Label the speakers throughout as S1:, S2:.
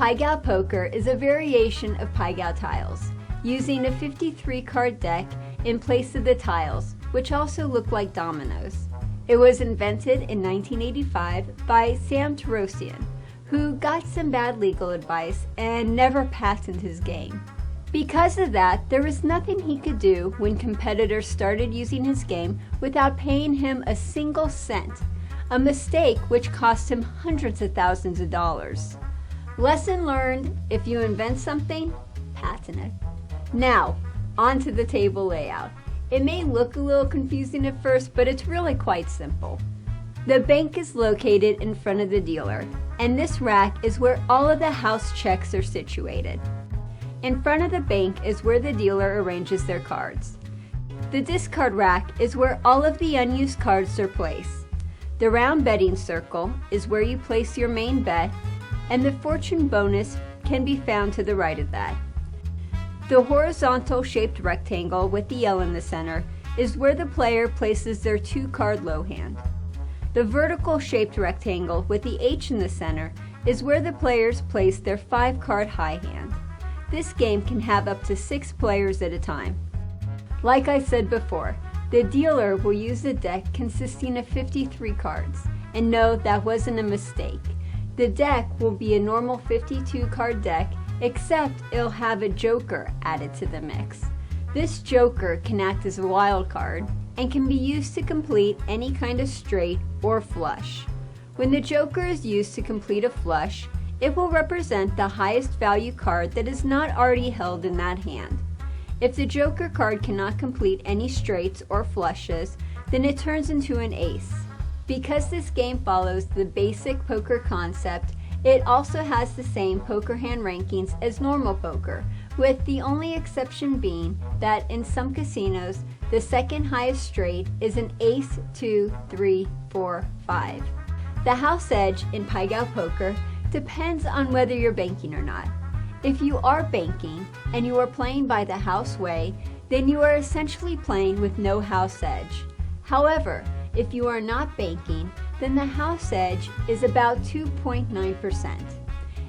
S1: Pai-Gow Poker is a variation of Pai-Gow tiles, using a 53-card deck in place of the tiles, which also look like dominoes. It was invented in 1985 by Sam Tarosian, who got some bad legal advice and never patented his game. Because of that, there was nothing he could do when competitors started using his game without paying him a single cent, a mistake which cost him hundreds of thousands of dollars. Lesson learned: if you invent something, patent it. Now, onto the table layout. It may look a little confusing at first, but it's really quite simple. The bank is located in front of the dealer, and this rack is where all of the house checks are situated. In front of the bank is where the dealer arranges their cards. The discard rack is where all of the unused cards are placed. The round betting circle is where you place your main bet, and the fortune bonus can be found to the right of that. The horizontal shaped rectangle with the L in the center is where the player places their 2-card low hand. The vertical shaped rectangle with the H in the center is where the players place their 5-card high hand. This game can have up to 6 players at a time. Like I said before, the dealer will use a deck consisting of 53 cards, and no, that wasn't a mistake. The deck will be a normal 52-card deck, except it'll have a joker added to the mix. This joker can act as a wild card and can be used to complete any kind of straight or flush. When the joker is used to complete a flush, it will represent the highest value card that is not already held in that hand. If the joker card cannot complete any straights or flushes, then it turns into an ace. Because this game follows the basic poker concept, it also has the same poker hand rankings as normal poker, with the only exception being that in some casinos, the second highest straight is an ace, 2, 3, 4, 5. The house edge in Pai-Gow Poker depends on whether you're banking or not. If you are banking and you are playing by the house way, then you are essentially playing with no house edge. However, if you are not banking, then the house edge is about 2.9%.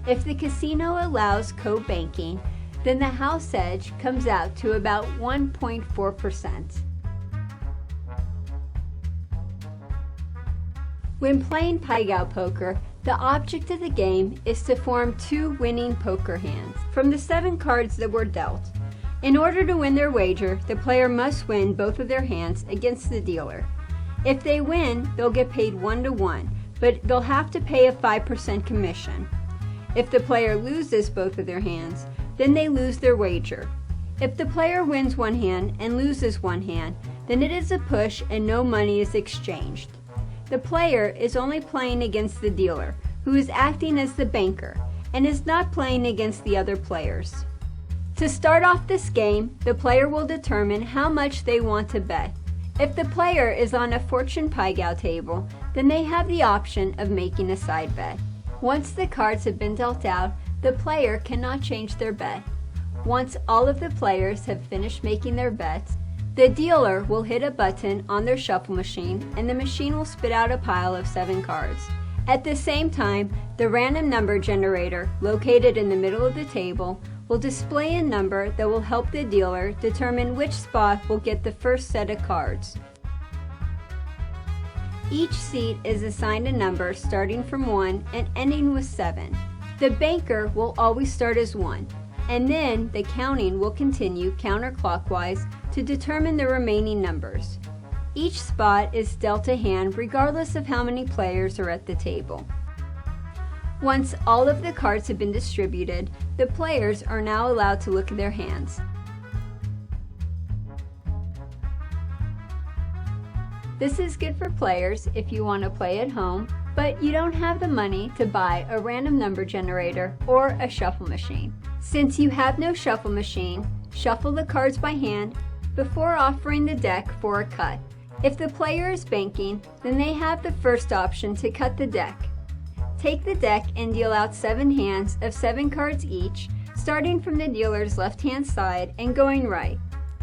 S1: If the casino allows co-banking, then the house edge comes out to about 1.4%. When playing Pai-Gow Poker, the object of the game is to form 2 winning poker hands from the 7 cards that were dealt. In order to win their wager, the player must win both of their hands against the dealer. If they win, they'll get paid 1-to-1, but they'll have to pay a 5% commission. If the player loses both of their hands, then they lose their wager. If the player wins one hand and loses one hand, then it is a push and no money is exchanged. The player is only playing against the dealer, who is acting as the banker, and is not playing against the other players. To start off this game, the player will determine how much they want to bet. If the player is on a fortune Pai-Gow table, then they have the option of making a side bet. Once the cards have been dealt out, the player cannot change their bet. Once all of the players have finished making their bets, the dealer will hit a button on their shuffle machine and the machine will spit out a pile of 7 cards. At the same time, the random number generator, located in the middle of the table, will display a number that will help the dealer determine which spot will get the first set of cards. Each seat is assigned a number starting from 1 and ending with 7. The banker will always start as 1, and then the counting will continue counterclockwise to determine the remaining numbers. Each spot is dealt a hand regardless of how many players are at the table. Once all of the cards have been distributed, the players are now allowed to look at their hands. This is good for players if you want to play at home, but you don't have the money to buy a random number generator or a shuffle machine. Since you have no shuffle machine, shuffle the cards by hand before offering the deck for a cut. If the player is banking, then they have the first option to cut the deck. Take the deck and deal out 7 hands of 7 cards each, starting from the dealer's left-hand side and going right.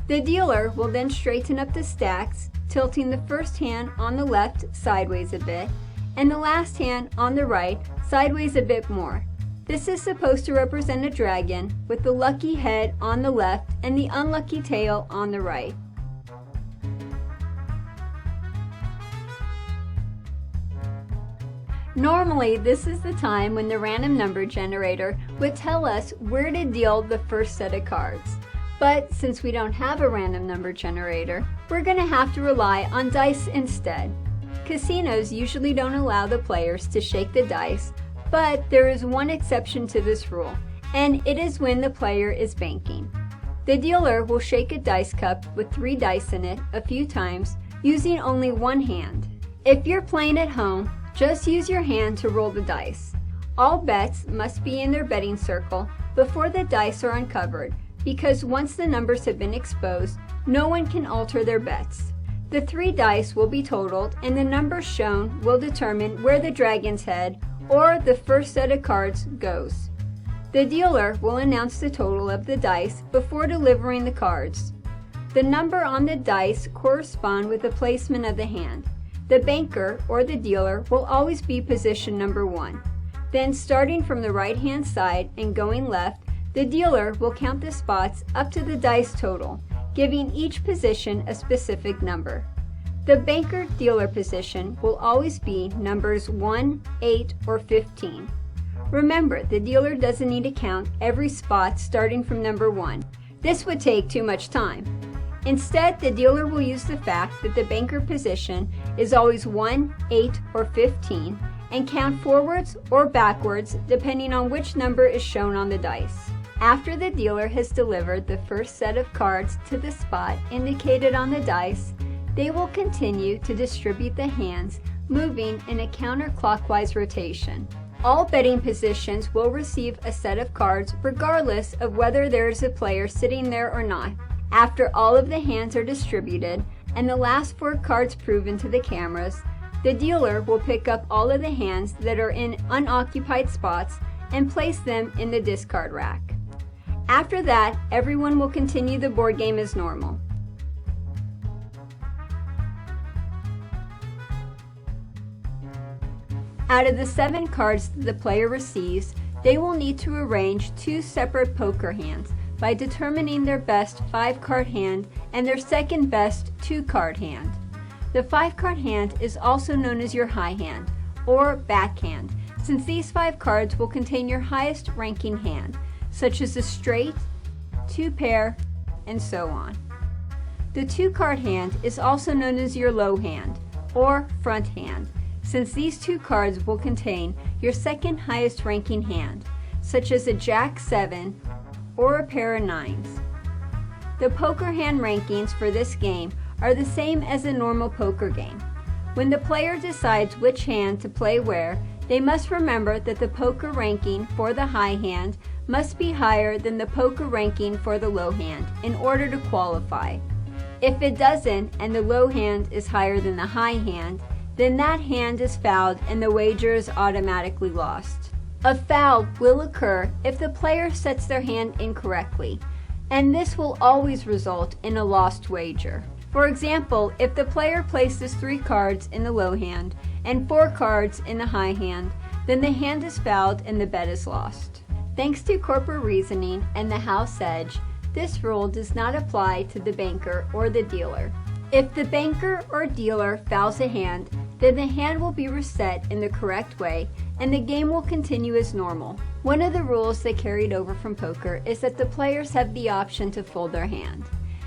S1: The dealer will then straighten up the stacks, tilting the first hand on the left sideways a bit, and the last hand on the right sideways a bit more. This is supposed to represent a dragon with the lucky head on the left and the unlucky tail on the right. Normally, this is the time when the random number generator would tell us where to deal the first set of cards. But since we don't have a random number generator, we're going to have to rely on dice instead. Casinos usually don't allow the players to shake the dice, but there is one exception to this rule, and it is when the player is banking. The dealer will shake a dice cup with 3 dice in it a few times using only one hand. If you're playing at home, just use your hand to roll the dice. All bets must be in their betting circle before the dice are uncovered, because once the numbers have been exposed, no one can alter their bets. The 3 dice will be totaled and the numbers shown will determine where the dragon's head or the first set of cards goes. The dealer will announce the total of the dice before delivering the cards. The number on the dice correspond with the placement of the hand. The banker or the dealer will always be position number 1. Then starting from the right hand side and going left, the dealer will count the spots up to the dice total, giving each position a specific number. The banker-dealer position will always be numbers 1, 8, or 15. Remember, the dealer doesn't need to count every spot starting from number 1. This would take too much time. Instead, the dealer will use the fact that the banker position is always 1, 8, or 15 and count forwards or backwards depending on which number is shown on the dice. After the dealer has delivered the first set of cards to the spot indicated on the dice, they will continue to distribute the hands, moving in a counterclockwise rotation. All betting positions will receive a set of cards regardless of whether there is a player sitting there or not. After all of the hands are distributed and the last 4 cards proven to the cameras, the dealer will pick up all of the hands that are in unoccupied spots and place them in the discard rack. After that, everyone will continue the board game as normal. Out of the 7 cards that the player receives, they will need to arrange 2 separate poker hands by determining their best 5-card hand and their second best 2-card hand. The 5-card hand is also known as your high hand, or backhand, since these 5 cards will contain your highest ranking hand, such as a straight, 2-pair, and so on. The 2-card hand is also known as your low hand, or front hand, since these 2 cards will contain your second highest ranking hand, such as a Jack-7 or a pair of 9s. The poker hand rankings for this game are the same as a normal poker game. When the player decides which hand to play where, they must remember that the poker ranking for the high hand must be higher than the poker ranking for the low hand in order to qualify. If it doesn't and the low hand is higher than the high hand, then that hand is fouled and the wager is automatically lost. A foul will occur if the player sets their hand incorrectly, and this will always result in a lost wager. For example, if the player places 3 cards in the low hand and 4 cards in the high hand, then the hand is fouled and the bet is lost. Thanks to corporate reasoning and the house edge, this rule does not apply to the banker or the dealer. If the banker or dealer fouls a hand, then the hand will be reset in the correct way and the game will continue as normal. One of the rules that carried over from poker is that the players have the option to fold their hand.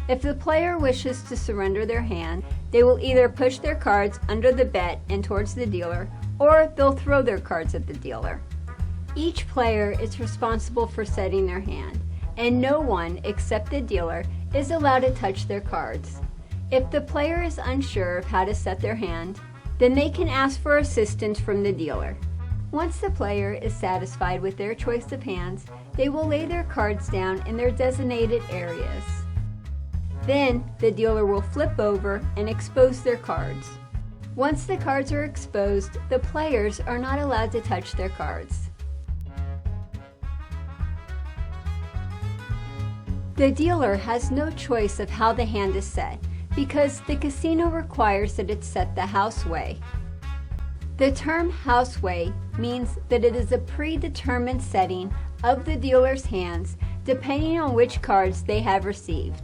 S1: If the player wishes to surrender their hand, they will either push their cards under the bet and towards the dealer, or they'll throw their cards at the dealer. Each player is responsible for setting their hand, and no one except the dealer is allowed to touch their cards. If the player is unsure of how to set their hand, then they can ask for assistance from the dealer. Once the player is satisfied with their choice of hands, they will lay their cards down in their designated areas. Then, the dealer will flip over and expose their cards. Once the cards are exposed, the players are not allowed to touch their cards. The dealer has no choice of how the hand is set, because the casino requires that it's set the house way. The term houseway means that it is a predetermined setting of the dealer's hands depending on which cards they have received.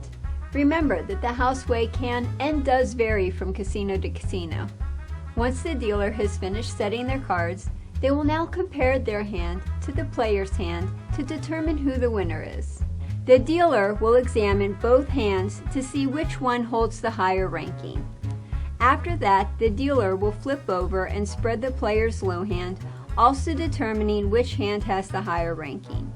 S1: Remember that the houseway can and does vary from casino to casino. Once the dealer has finished setting their cards, they will now compare their hand to the player's hand to determine who the winner is. The dealer will examine both hands to see which one holds the higher ranking. After that, the dealer will flip over and spread the player's low hand, also determining which hand has the higher ranking.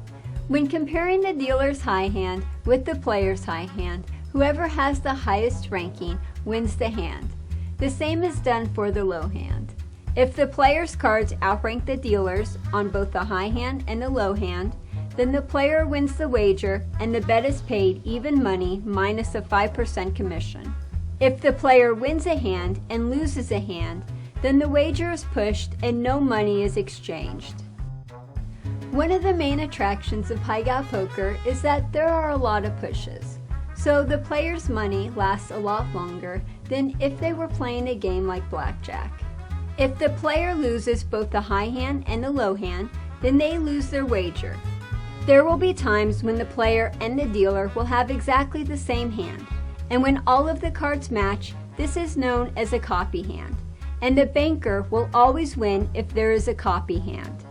S1: When comparing the dealer's high hand with the player's high hand, whoever has the highest ranking wins the hand. The same is done for the low hand. If the player's cards outrank the dealer's on both the high hand and the low hand, then the player wins the wager and the bet is paid even money minus a 5% commission. If the player wins a hand and loses a hand, then the wager is pushed and no money is exchanged. One of the main attractions of Pai-Gow Poker is that there are a lot of pushes, so the player's money lasts a lot longer than if they were playing a game like blackjack. If the player loses both the high hand and the low hand, then they lose their wager. There will be times when the player and the dealer will have exactly the same hand, and when all of the cards match, this is known as a copy hand, and the banker will always win if there is a copy hand.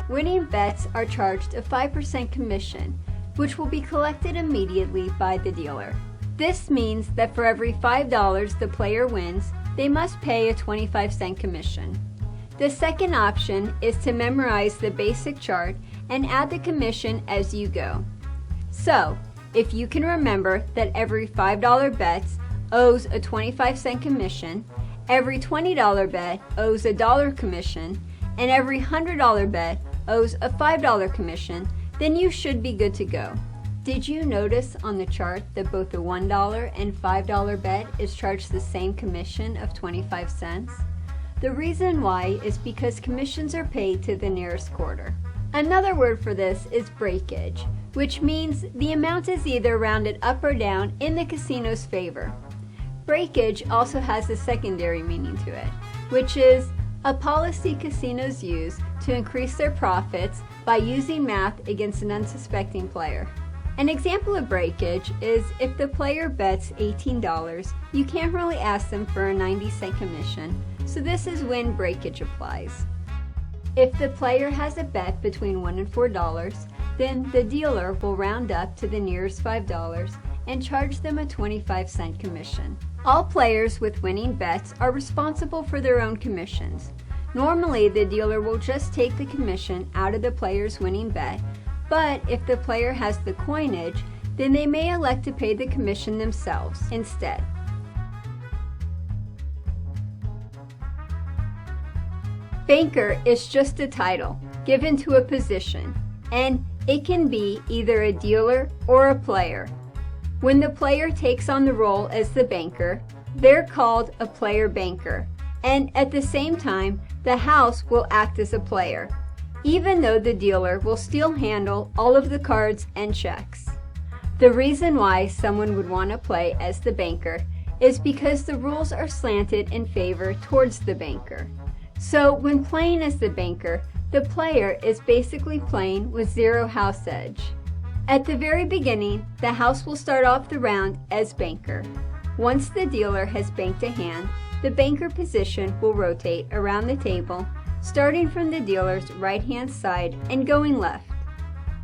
S1: Winning bets are charged a 5% commission, which will be collected immediately by the dealer. This means that for every $5 the player wins, they must pay a 25-cent commission. The second option is to memorize the basic chart and add the commission as you go. So, if you can remember that every $5 bet owes a 25-cent commission, every $20 bet owes a $1 commission, and every $100 bet owes a $5 commission, then you should be good to go. Did you notice on the chart that both the $1 and $5 bet is charged the same commission of 25 cents? The reason why is because commissions are paid to the nearest quarter. Another word for this is breakage, which means the amount is either rounded up or down in the casino's favor. Breakage also has a secondary meaning to it, which is a policy casinos use to increase their profits by using math against an unsuspecting player. An example of breakage is if the player bets $18, you can't really ask them for a 90-cent commission, so this is when breakage applies. If the player has a bet between $1 and $4, then the dealer will round up to the nearest $5 and charge them a 25-cent commission. All players with winning bets are responsible for their own commissions. Normally, the dealer will just take the commission out of the player's winning bet, but if the player has the coinage, then they may elect to pay the commission themselves instead. Banker is just a title given to a position, and it can be either a dealer or a player. When the player takes on the role as the banker, they're called a player banker, and at the same time, the house will act as a player, even though the dealer will still handle all of the cards and checks. The reason why someone would want to play as the banker is because the rules are slanted in favor towards the banker. So when playing as the banker, the player is basically playing with zero house edge. At the very beginning, the house will start off the round as banker. Once the dealer has banked a hand, the banker position will rotate around the table, starting from the dealer's right-hand side and going left.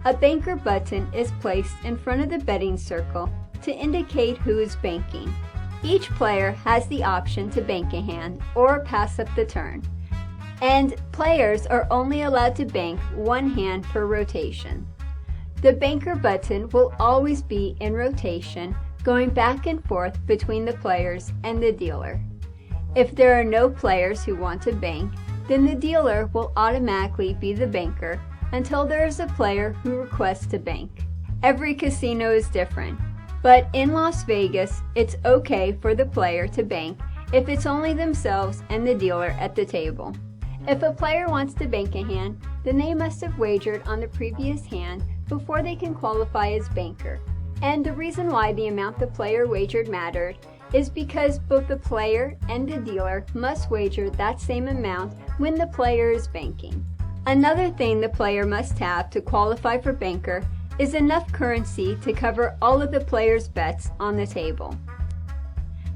S1: A banker button is placed in front of the betting circle to indicate who is banking. Each player has the option to bank a hand or pass up the turn, and players are only allowed to bank one hand per rotation. The banker button will always be in rotation, going back and forth between the players and the dealer. If there are no players who want to bank, then the dealer will automatically be the banker until there is a player who requests to bank. Every casino is different, but in Las Vegas, it's okay for the player to bank if it's only themselves and the dealer at the table. If a player wants to bank a hand, then they must have wagered on the previous hand before they can qualify as banker. And the reason why the amount the player wagered mattered is because both the player and the dealer must wager that same amount when the player is banking. Another thing the player must have to qualify for banker is enough currency to cover all of the player's bets on the table.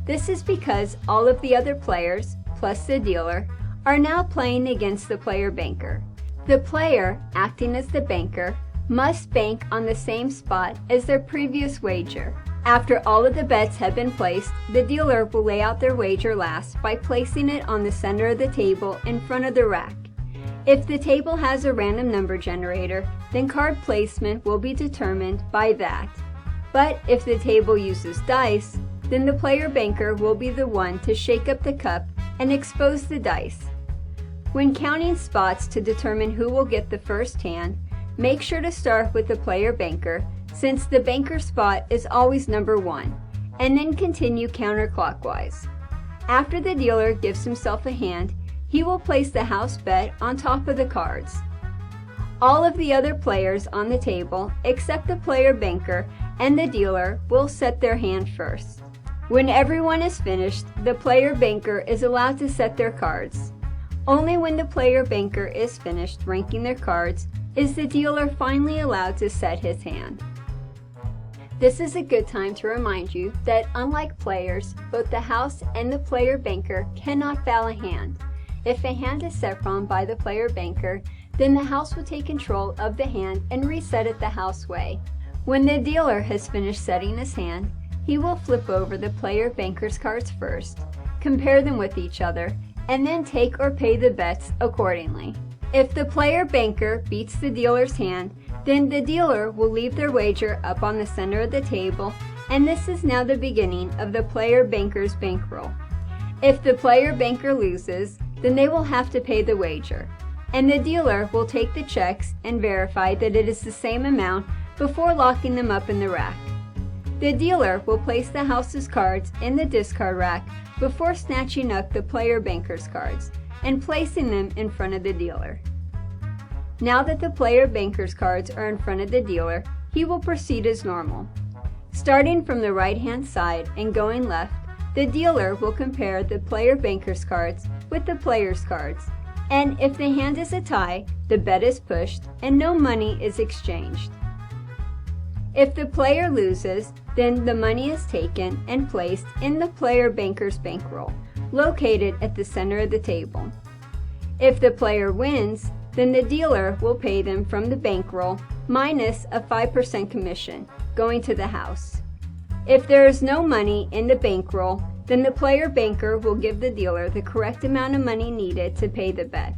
S1: This is because all of the other players, plus the dealer, are now playing against the player banker. The player, acting as the banker, must bank on the same spot as their previous wager. After all of the bets have been placed, the dealer will lay out their wager last by placing it on the center of the table in front of the rack. If the table has a random number generator, then card placement will be determined by that. But if the table uses dice, then the player banker will be the one to shake up the cup and expose the dice. When counting spots to determine who will get the first hand, make sure to start with the player banker, since the banker spot is always number 1, and then continue counterclockwise. After the dealer gives himself a hand, he will place the house bet on top of the cards. All of the other players on the table, except the player banker and the dealer, will set their hand first. When everyone is finished, the player banker is allowed to set their cards. Only when the player banker is finished ranking their cards is the dealer finally allowed to set his hand. This is a good time to remind you that unlike players, both the house and the player banker cannot foul a hand. If a hand is set wrong by the player banker, then the house will take control of the hand and reset it the house way. When the dealer has finished setting his hand, he will flip over the player banker's cards first, compare them with each other, and then take or pay the bets accordingly. If the player banker beats the dealer's hand, then the dealer will leave their wager up on the center of the table, and this is now the beginning of the player banker's bankroll. If the player banker loses, then they will have to pay the wager, and the dealer will take the checks and verify that it is the same amount before locking them up in the rack. The dealer will place the house's cards in the discard rack before snatching up the player banker's cards and placing them in front of the dealer. Now that the player banker's cards are in front of the dealer, he will proceed as normal. Starting from the right-hand side and going left, the dealer will compare the player banker's cards with the player's cards, and if the hand is a tie, the bet is pushed and no money is exchanged. If the player loses, then the money is taken and placed in the player banker's bankroll, located at the center of the table. If the player wins, then the dealer will pay them from the bankroll minus a 5% commission, going to the house. If there is no money in the bankroll, then the player banker will give the dealer the correct amount of money needed to pay the bet.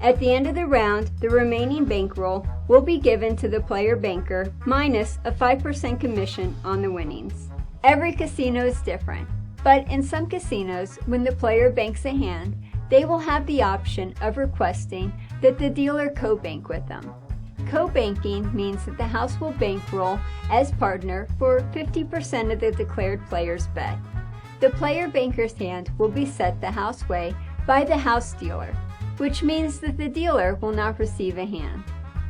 S1: At the end of the round, the remaining bankroll will be given to the player banker minus a 5% commission on the winnings. Every casino is different, but in some casinos, when the player banks a hand, they will have the option of requesting that the dealer co-bank with them. Co-banking means that the house will bankroll as partner for 50% of the declared player's bet. The player banker's hand will be set the house way by the house dealer, which means that the dealer will not receive a hand.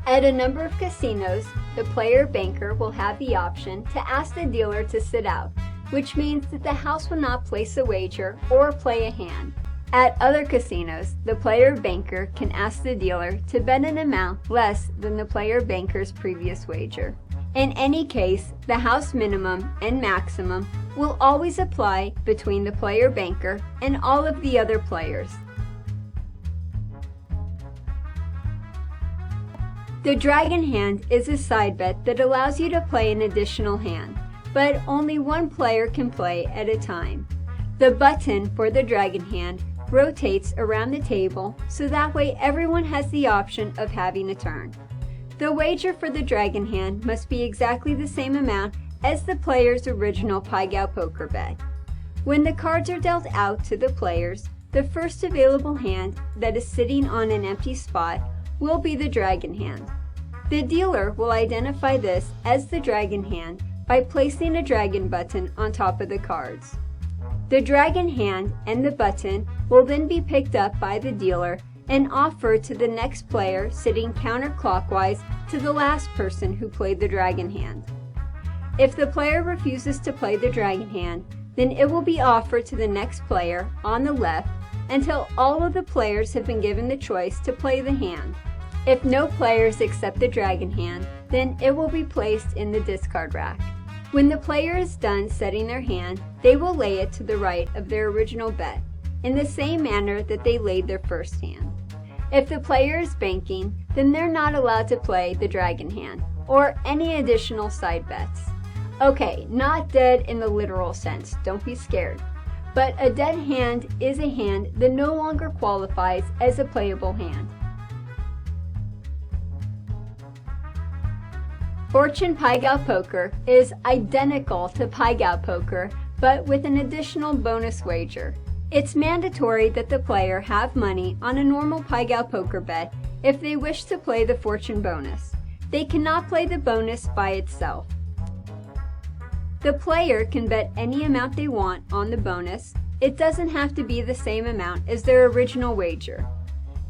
S1: At a number of casinos, the player banker will have the option to ask the dealer to sit out, which means that the house will not place a wager or play a hand. At other casinos, the player banker can ask the dealer to bet an amount less than the player banker's previous wager. In any case, the house minimum and maximum will always apply between the player banker and all of the other players. The dragon hand is a side bet that allows you to play an additional hand, but only one player can play at a time. The button for the dragon hand rotates around the table, so that way everyone has the option of having a turn. The wager for the dragon hand must be exactly the same amount as the player's original Pai-Gow Poker bet. When the cards are dealt out to the players, the first available hand that is sitting on an empty spot will be the dragon hand. The dealer will identify this as the dragon hand by placing a dragon button on top of the cards. The dragon hand and the button will then be picked up by the dealer and offered to the next player sitting counterclockwise to the last person who played the dragon hand. If the player refuses to play the dragon hand, then it will be offered to the next player on the left until all of the players have been given the choice to play the hand. If no players accept the dragon hand, then it will be placed in the discard rack. When the player is done setting their hand, they will lay it to the right of their original bet, in the same manner that they laid their first hand. If the player is banking, then they're not allowed to play the dragon hand, or any additional side bets. Okay, not dead in the literal sense, don't be scared. But a dead hand is a hand that no longer qualifies as a playable hand. Fortune Pai-Gow Poker is identical to Pai-Gow Poker, but with an additional bonus wager. It's mandatory that the player have money on a normal Pai-Gow Poker bet if they wish to play the fortune bonus. They cannot play the bonus by itself. The player can bet any amount they want on the bonus. It doesn't have to be the same amount as their original wager.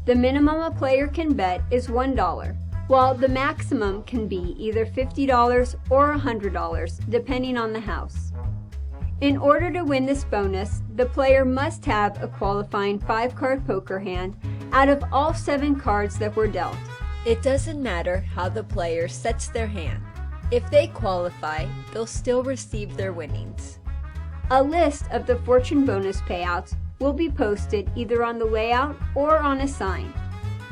S1: The minimum a player can bet is $1, while the maximum can be either $50 or $100, depending on the house. In order to win this bonus, the player must have a qualifying 5-card poker hand out of all 7 cards that were dealt. It doesn't matter how the player sets their hand. If they qualify, they'll still receive their winnings. A list of the fortune bonus payouts will be posted either on the layout or on a sign.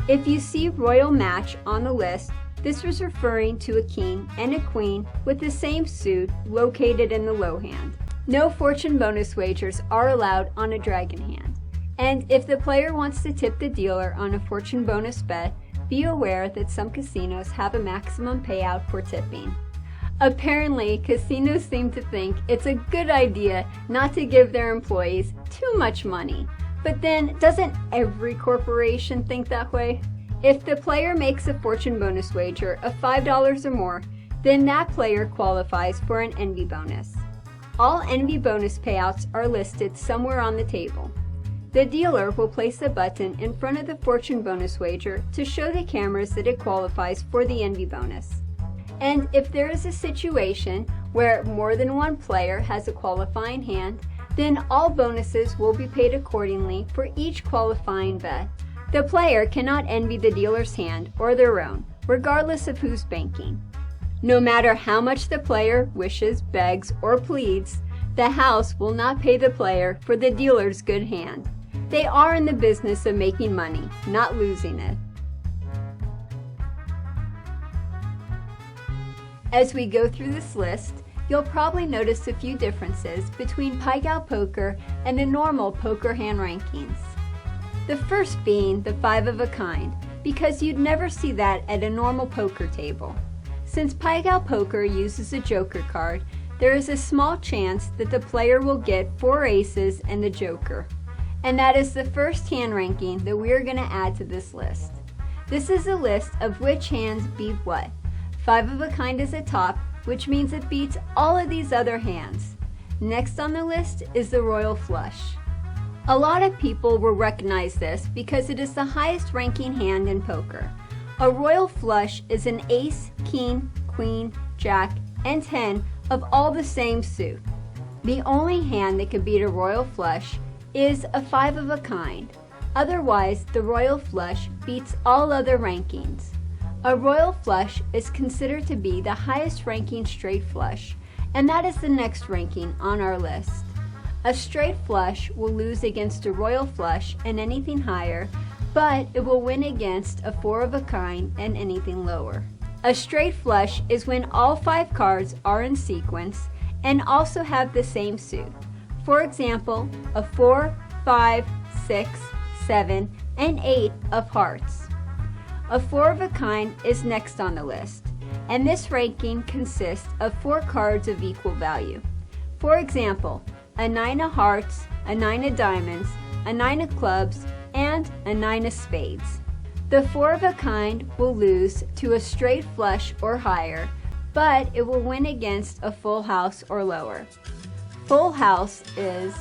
S1: If you see Royal Match on the list, this was referring to a king and a queen with the same suit located in the low hand. No fortune bonus wagers are allowed on a dragon hand. And if the player wants to tip the dealer on a fortune bonus bet, be aware that some casinos have a maximum payout for tipping. Apparently, casinos seem to think it's a good idea not to give their employees too much money. But then, doesn't every corporation think that way? If the player makes a fortune bonus wager of $5 or more, then that player qualifies for an envy bonus. All envy bonus payouts are listed somewhere on the table. The dealer will place a button in front of the fortune bonus wager to show the cameras that it qualifies for the envy bonus. And if there is a situation where more than one player has a qualifying hand, then all bonuses will be paid accordingly for each qualifying bet. The player cannot envy the dealer's hand or their own, regardless of who's banking. No matter how much the player wishes, begs, or pleads, the house will not pay the player for the dealer's good hand. They are in the business of making money, not losing it. As we go through this list, you'll probably notice a few differences between Pai-Gow Poker and the normal poker hand rankings. The first being the 5 of a kind, because you'd never see that at a normal poker table. Since Pai-Gow Poker uses a joker card, there is a small chance that the player will get 4 aces and a joker. And that is the first hand ranking that we are going to add to this list. This is a list of which hands beat what. 5 of a kind is at top, which means it beats all of these other hands. Next on the list is the royal flush. A lot of people will recognize this because it is the highest ranking hand in poker. A royal flush is an ace, king, queen, jack, and 10 of all the same suit. The only hand that can beat a royal flush is a 5 of a kind. Otherwise, the royal flush beats all other rankings. A royal flush is considered to be the highest ranking straight flush, and that is the next ranking on our list. A straight flush will lose against a royal flush and anything higher, but it will win against a 4 of a kind and anything lower. A straight flush is when all 5 cards are in sequence and also have the same suit. For example, a 4, 5, 6, 7, and 8 of hearts. A 4 of a kind is next on the list, and this ranking consists of 4 cards of equal value. For example, a 9 of hearts, a 9 of diamonds, a 9 of clubs, and a 9 of spades. The 4 of a kind will lose to a straight flush or higher, but it will win against a full house or lower. Full house is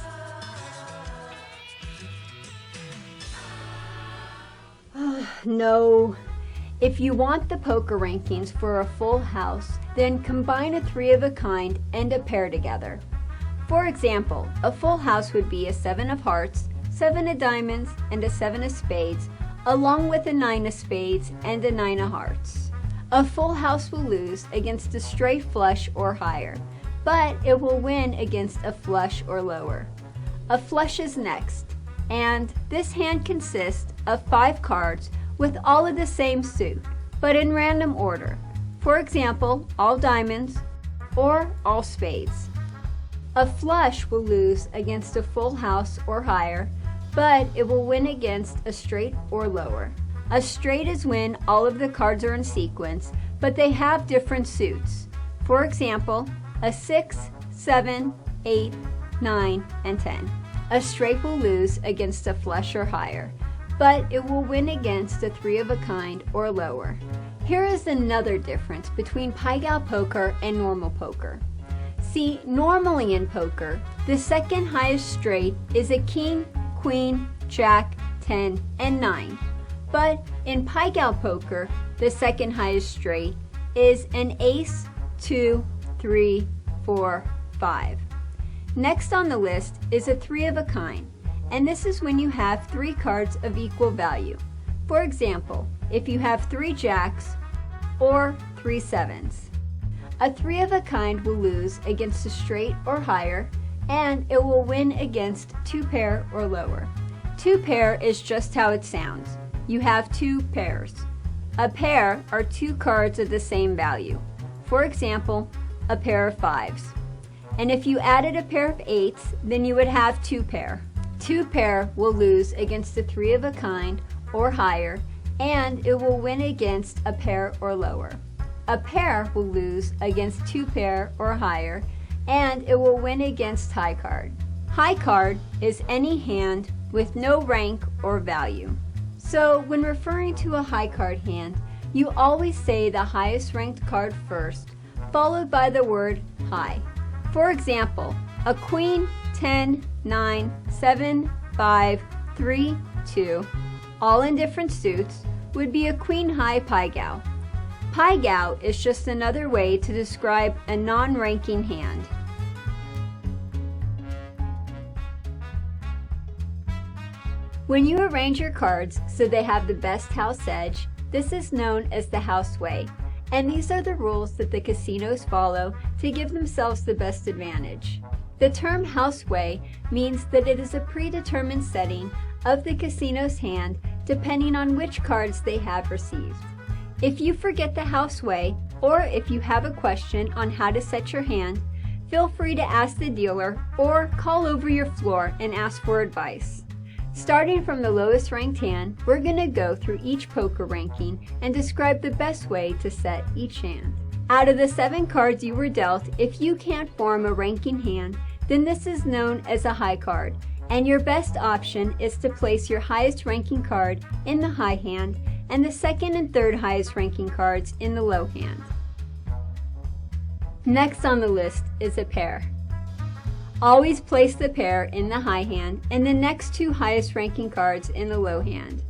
S1: no. If you want the poker rankings for a full house, then combine a 3 of a kind and a pair together. For example, a full house would be a 7 of hearts, 7 of diamonds, and a 7 of spades, along with a 9 of spades and a 9 of hearts. A full house will lose against a straight flush or higher, but it will win against a flush or lower. A flush is next, and this hand consists of 5 cards with all of the same suit, but in random order. For example, all diamonds or all spades. A flush will lose against a full house or higher, but it will win against a straight or lower. A straight is when all of the cards are in sequence, but they have different suits. For example, a 6, 7, 8, 9, and 10. A straight will lose against a flush or higher, but it will win against a 3 of a kind or lower. Here is another difference between Pai-Gow Poker and normal poker. See, normally in poker, the second highest straight is a king, queen, jack, 10, and 9. But in Pai-Gow Poker, the second highest straight is an ace, 2, 3, 4, 5. Next on the list is a 3 of a kind, and this is when you have 3 cards of equal value. For example, if you have 3 jacks or 3 sevens. A 3 of a kind will lose against a straight or higher, and it will win against 2 pair or lower. 2 pair is just how it sounds. You have 2 pairs. A pair are 2 cards of the same value. For example, a pair of 5s. And if you added a pair of 8s, then you would have 2 pair. 2 pair will lose against a 3 of a kind or higher, and it will win against a pair or lower. A pair will lose against 2 pair or higher, and it will win against high card. High card is any hand with no rank or value. So when referring to a high card hand, you always say the highest ranked card first, followed by the word high. For example, a queen, 10, 9, 7, 5, 3, 2, all in different suits, would be a queen high Pai-Gow. Pai-Gow is just another way to describe a non-ranking hand. When you arrange your cards so they have the best house edge, this is known as the house way, and these are the rules that the casinos follow to give themselves the best advantage. The term house way means that it is a predetermined setting of the casino's hand depending on which cards they have received. If you forget the house way, or if you have a question on how to set your hand, feel free to ask the dealer or call over your floor and ask for advice. Starting from the lowest ranked hand, we're going to go through each poker ranking and describe the best way to set each hand. Out of the 7 cards you were dealt, if you can't form a ranking hand, then this is known as a high card, and your best option is to place your highest ranking card in the high hand and the second and third highest ranking cards in the low hand. Next on the list is a pair. Always place the pair in the high hand and the next 2 highest ranking cards in the low hand.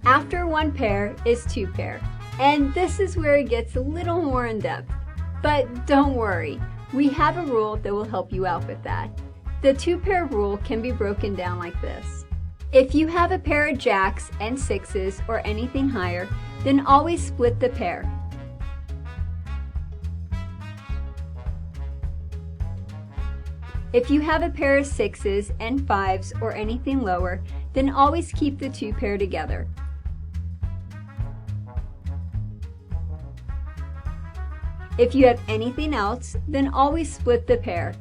S1: After 1 pair is 2 pair, and this is where it gets a little more in depth. But don't worry, we have a rule that will help you out with that. The 2 pair rule can be broken down like this. If you have a pair of jacks and 6s or anything higher, then always split the pair. If you have a pair of 6s and 5s or anything lower, then always keep the 2 pair together. If you have anything else, then always split the pair.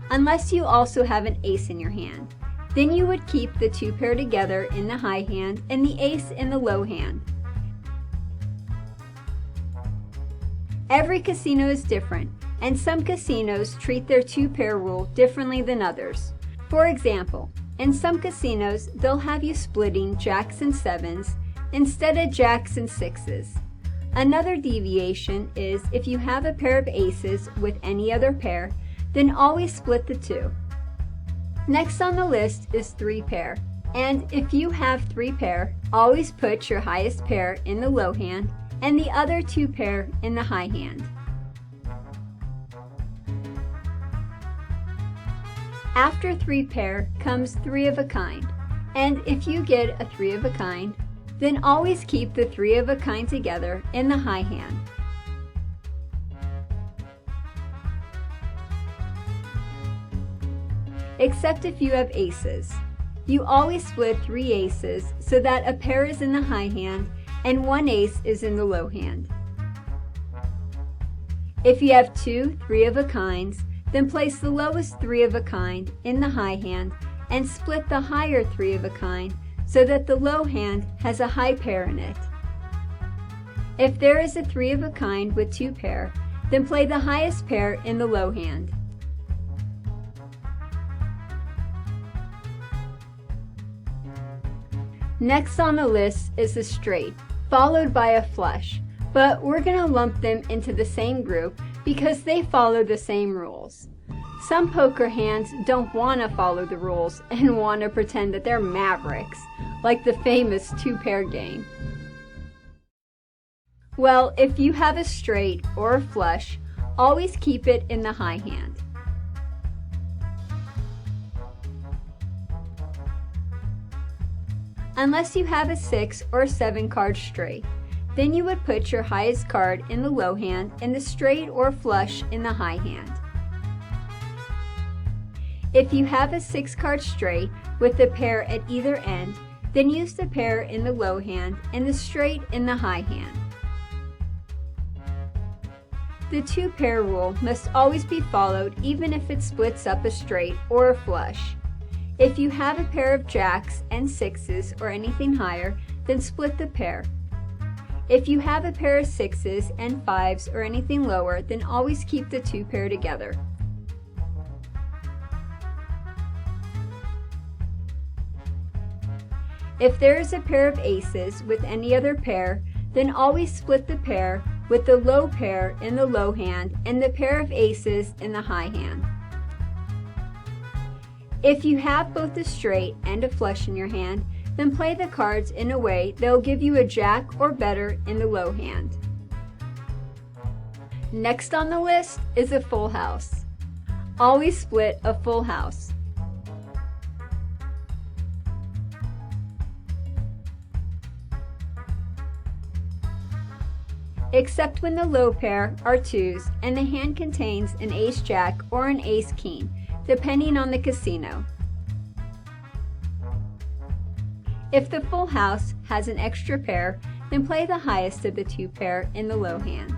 S1: Unless you also have an ace in your hand. Then you would keep the 2 pair together in the high hand and the ace in the low hand. Every casino is different, and some casinos treat their 2 pair rule differently than others. For example, in some casinos, they'll have you splitting jacks and 7s instead of jacks and 6s. Another deviation is if you have a pair of aces with any other pair, then always split the two. Next on the list is 3 pair, and if you have 3 pair, always put your highest pair in the low hand and the other 2 pair in the high hand. After 3 pair comes 3 of a kind, and if you get a 3 of a kind, then always keep the 3 of a kind together in the high hand. Except if you have aces. You always split 3 aces so that a pair is in the high hand and 1 ace is in the low hand. If you have 2 3 of a kinds, then place the lowest 3 of a kind in the high hand and split the higher 3 of a kind so that the low hand has a high pair in it. If there is a 3 of a kind with 2 pair, then play the highest pair in the low hand. Next on the list is a straight, followed by a flush, but we're going to lump them into the same group because they follow the same rules. Some poker hands don't want to follow the rules and want to pretend that they're mavericks, like the famous 2-pair game. Well, if you have a straight or a flush, always keep it in the high hand. Unless you have a 6 or 7 card straight, then you would put your highest card in the low hand and the straight or flush in the high hand. If you have a 6 card straight with a pair at either end, then use the pair in the low hand and the straight in the high hand. The 2-pair rule must always be followed even if it splits up a straight or a flush. If you have a pair of jacks and 6s or anything higher, then split the pair. If you have a pair of 6s and 5s or anything lower, then always keep the 2-pair together. If there is a pair of aces with any other pair, then always split the pair with the low pair in the low hand and the pair of aces in the high hand. If you have both a straight and a flush in your hand, then play the cards in a way that will give you a jack or better in the low hand. Next on the list is a full house. Always split a full house. Except when the low pair are 2s and the hand contains an ace-jack or an ace-king, depending on the casino. If the full house has an extra pair, then play the highest of the 2 pair in the low hand.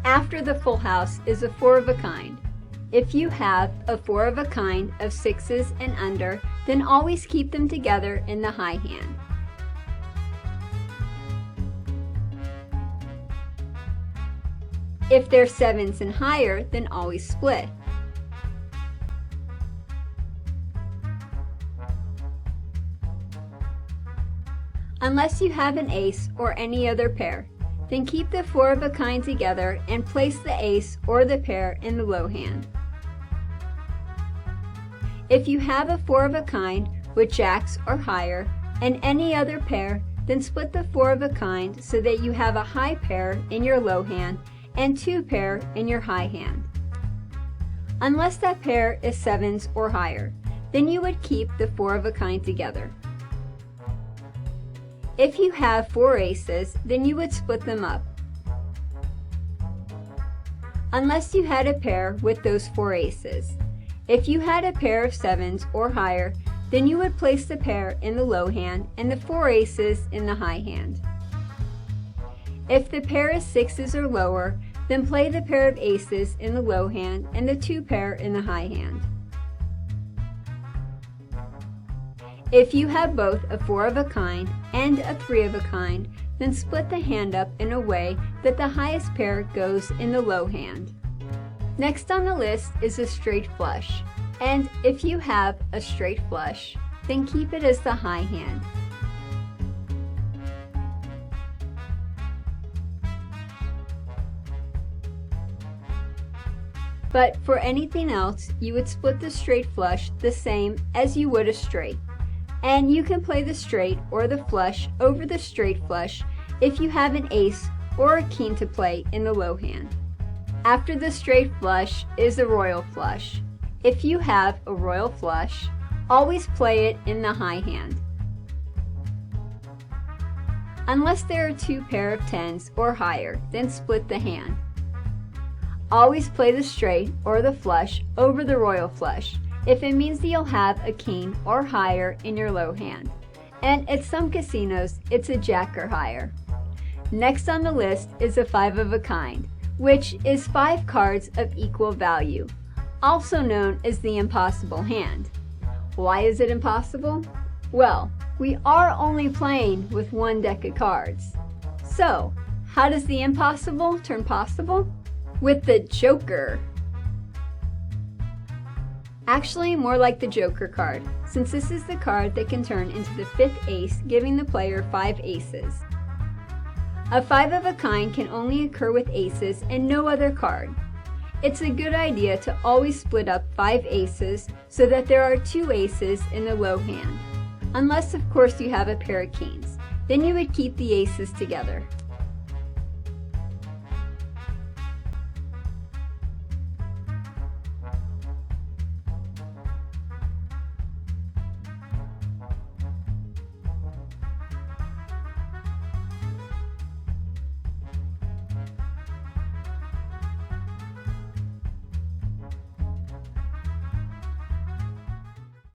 S1: After the full house is a 4 of a kind. If you have a 4 of a kind of 6s and under, then always keep them together in the high hand. If they're 7s and higher, then always split. Unless you have an ace or any other pair, then keep the 4 of a kind together and place the ace or the pair in the low hand. If you have a 4 of a kind with jacks or higher and any other pair, then split the 4 of a kind so that you have a high pair in your low hand and 2 pair in your high hand. Unless that pair is 7s or higher, then you would keep the 4 of a kind together. If you have 4 aces, then you would split them up. Unless you had a pair with those 4 aces. If you had a pair of 7s or higher, then you would place the pair in the low hand and the 4 aces in the high hand. If the pair is 6s or lower, then play the pair of aces in the low hand and the 2 pair in the high hand. If you have both a 4 of a kind and a 3 of a kind, then split the hand up in a way that the highest pair goes in the low hand. Next on the list is a straight flush, and if you have a straight flush, then keep it as the high hand. But for anything else, you would split the straight flush the same as you would a straight. And you can play the straight or the flush over the straight flush if you have an ace or a king to play in the low hand. After the straight flush is a royal flush. If you have a royal flush, always play it in the high hand. Unless there are two pair of tens or higher, then split the hand. Always play the straight or the flush over the royal flush if it means that you'll have a king or higher in your low hand. And at some casinos, it's a jack or higher. Next on the list is a five of a kind, which is 5 cards of equal value, also known as the impossible hand. Why is it impossible? Well, we are only playing with one deck of cards. So, how does the impossible turn possible? With the Joker. Actually, more like the Joker card, since this is the card that can turn into the 5th ace, giving the player 5 aces. A 5 of a kind can only occur with aces and no other card. It's a good idea to always split up 5 aces so that there are 2 aces in the low hand. Unless, of course, you have a pair of kings. Then you would keep the aces together.